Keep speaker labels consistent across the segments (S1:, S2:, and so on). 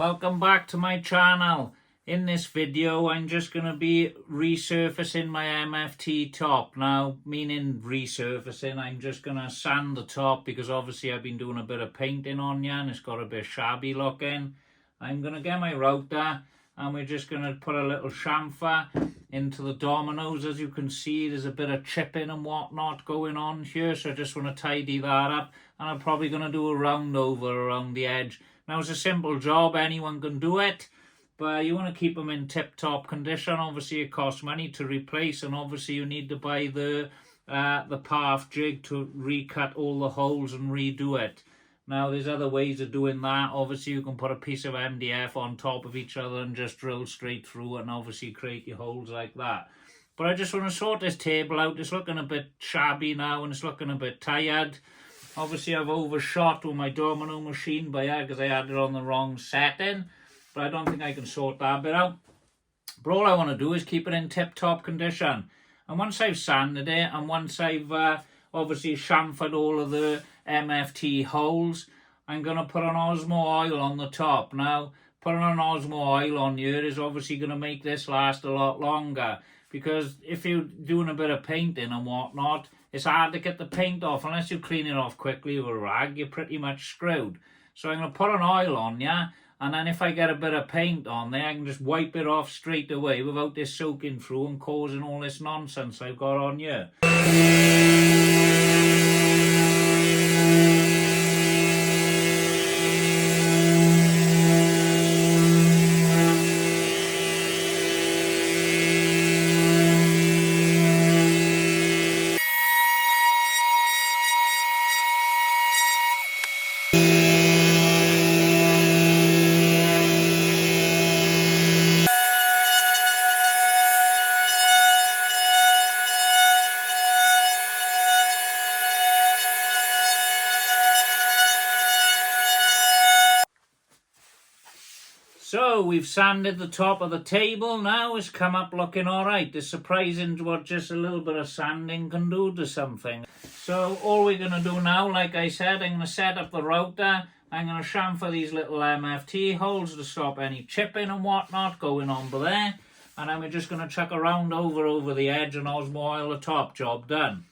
S1: Welcome back to my channel. In this video I'm just going to be resurfacing my MFT top. Now, meaning resurfacing, I'm just going to sand the top because obviously I've been doing a bit of painting on you and it's got a bit shabby looking. I'm going to get my router and we're just going to put a little chamfer into the dominoes. As you can see, there's a bit of chipping and whatnot going on here, so I just want to tidy that up, and I'm probably going to do a round over around the edge. Now, it's a simple job, anyone can do it, but you want to keep them in tip-top condition. Obviously it costs money to replace, and obviously you need to buy the path jig to recut all the holes and redo it. Now, there's other ways of doing that. Obviously, you can put a piece of MDF on top of each other and just drill straight through it and obviously create your holes like that. But I just want to sort this table out. It's looking a bit shabby now and it's looking a bit tired. Obviously, I've overshot with my domino machine by because I had it on the wrong setting. But I don't think I can sort that bit out. But all I want to do is keep it in tip-top condition. And once I've sanded it and once I've obviously chamfered all of the MFT holes, I'm going to put an Osmo oil on the top. Now, putting an Osmo oil on here is obviously going to make this last a lot longer, because if you're doing a bit of painting and whatnot, it's hard to get the paint off. Unless you clean it off quickly with a rag, you're pretty much screwed. So I'm going to put an oil on, yeah, and then if I get a bit of paint on there, I can just wipe it off straight away without this soaking through and causing all this nonsense I've got on here. So we've sanded the top of the table. Now it's come up looking alright. It's surprising what just a little bit of sanding can do to something. So all we're going to do now, like I said, I'm going to set up the router. I'm going to chamfer these little MFT holes to stop any chipping and whatnot going on there. And then we're just going to chuck a round over the edge and Osmo oil the top. Job done.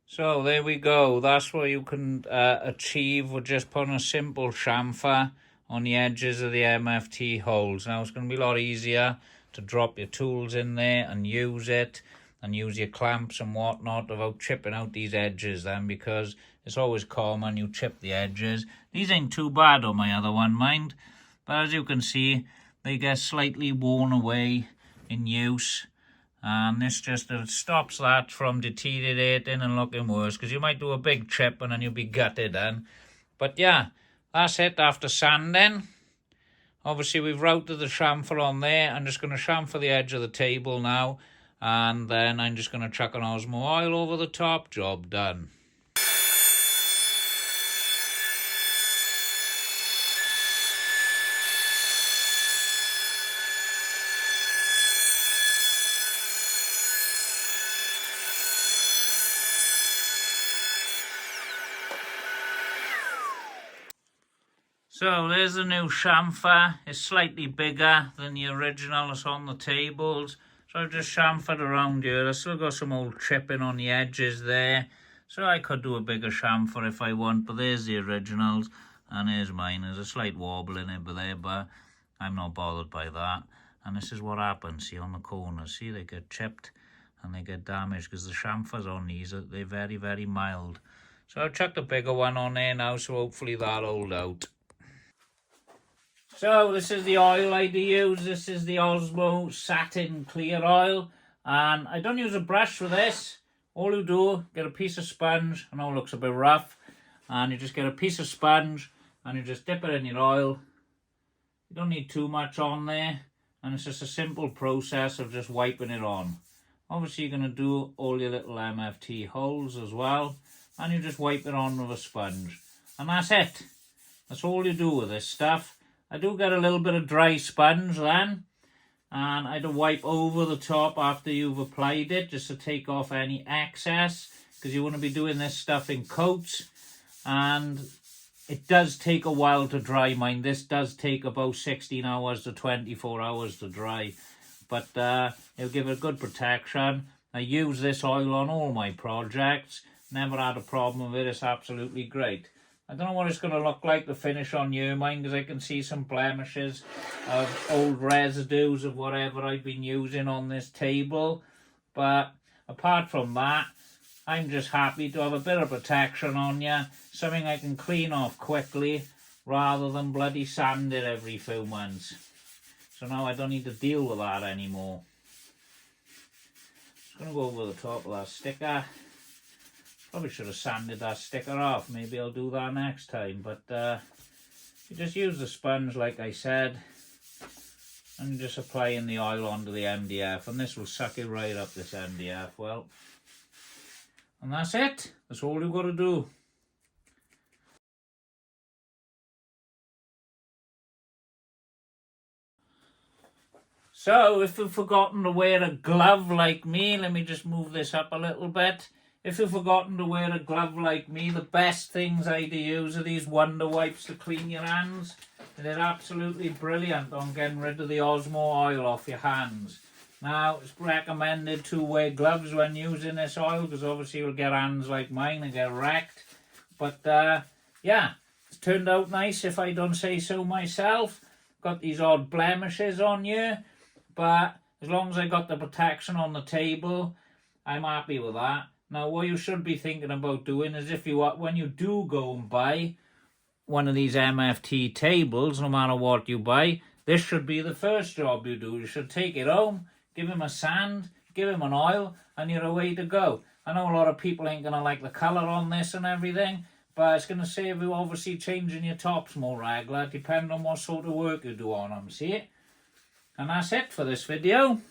S1: So there we go. That's what you can achieve with just putting a simple chamfer on the edges of the MFT holes. Now it's going to be a lot easier to drop your tools in there and use it and use your clamps and whatnot without chipping out these edges then, because it's always common you chip the edges. These ain't too bad on my other one, mind, but as you can see, they get slightly worn away in use. And this just stops that from deteriorating and looking worse, because you might do a big chip and then you'll be gutted then. But yeah, that's it after sanding. Obviously we've routed the chamfer on there. I'm just going to chamfer the edge of the table now, and then I'm just going to chuck an Osmo oil over the top. Job done. So there's the new chamfer. It's slightly bigger than the original that's on the tables. So I've just chamfered around here. I've still got some old chipping on the edges there. So I could do a bigger chamfer if I want, but there's the originals. And here's mine. There's a slight wobble in it, but I'm not bothered by that. And this is what happens, see, on the corners. See, they get chipped and they get damaged because the chamfers on these, they're very, very mild. So I've chucked a bigger one on there now, so hopefully that'll hold out. So this is the oil I use. This is the Osmo Satin Clear Oil. And I don't use a brush for this. All you do, get a piece of sponge. I know it looks a bit rough. And you just get a piece of sponge and you just dip it in your oil. You don't need too much on there. And it's just a simple process of just wiping it on. Obviously you're going to do all your little MFT holes as well. And you just wipe it on with a sponge. And that's it. That's all you do with this stuff. I do get a little bit of dry sponge then. And I do wipe over the top after you've applied it, just to take off any excess. Because you want to be doing this stuff in coats. And it does take a while to dry mine. This does take about 16 hours to 24 hours to dry. But it'll give it good protection. I use this oil on all my projects. Never had a problem with it. It's absolutely great. I don't know what it's going to look like to finish on your mine, because I can see some blemishes of old residues of whatever I've been using on this table. But apart from that, I'm just happy to have a bit of protection on you. Something I can clean off quickly rather than bloody sand it every few months. So now I don't need to deal with that anymore. Just going to go over the top of that sticker. Probably should have sanded that sticker off. Maybe I'll do that next time. But you just use the sponge like I said. And just applying the oil onto the MDF. And this will suck it right up, this MDF. Well, and that's it. That's all you've got to do. So, if you've forgotten to wear a glove like me, let me just move this up a little bit. If you've forgotten to wear a glove like me, the best things I do use are these Wonder Wipes to clean your hands. They're absolutely brilliant on getting rid of the Osmo oil off your hands. Now, it's recommended to wear gloves when using this oil, because obviously you'll get hands like mine and get wrecked. But, yeah, it's turned out nice if I don't say so myself. Got these odd blemishes on you, but as long as I got the protection on the table, I'm happy with that. Now, what you should be thinking about doing is when you do go and buy one of these MFT tables, no matter what you buy, this should be the first job you do. You should take it home, give him a sand, give him an oil, and you're away to go. I know a lot of people ain't going to like the colour on this and everything, but it's going to save you obviously changing your tops more regular, depending on what sort of work you do on them, see? And that's it for this video.